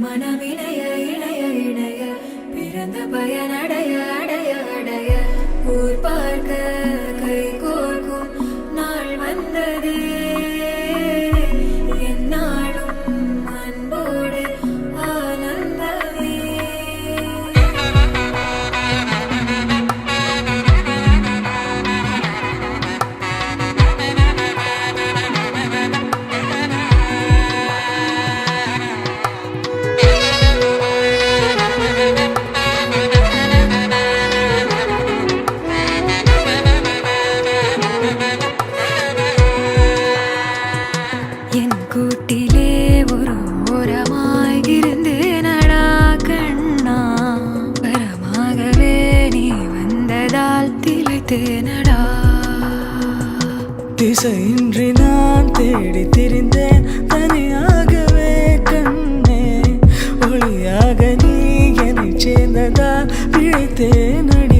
மனமிணைய இணைய இணைய பிறந்த பயனடைய அடைய அடைய ஊர் பார்க்க கை கோர்க்கும் நாள் வந்தது என்னாலும் அன்போடு ஆனந்தமே. என் கூட்டிலே ஒரு ஓரமாய் இருந்தேனடா கண்ணா, வரமாகவே நீ வந்ததால் திளைத்தேனடா. திசையின்றி நான் தேடி திரிந்தேன் தனியாகவே கண்ணே, ஒளியாக நீ என்னை சேர்ந்ததால் பிழைத்தேன் அடி.